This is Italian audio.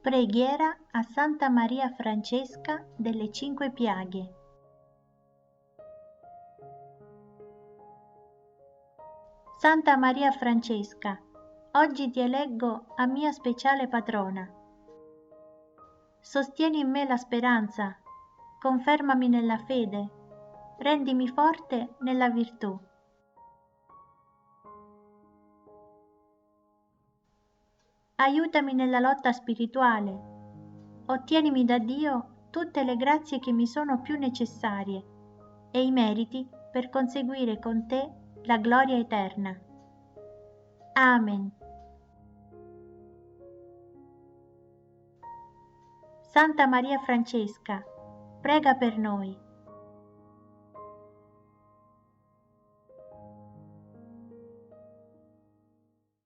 Preghiera a Santa Maria Francesca delle Cinque Piaghe. Santa Maria Francesca, oggi ti eleggo a mia speciale patrona. Sostieni in me la speranza, confermami nella fede, rendimi forte nella virtù. Aiutami nella lotta spirituale, ottienimi da Dio tutte le grazie che mi sono più necessarie e i meriti per conseguire con te la gloria eterna. Amen. Santa Maria Francesca, prega per noi.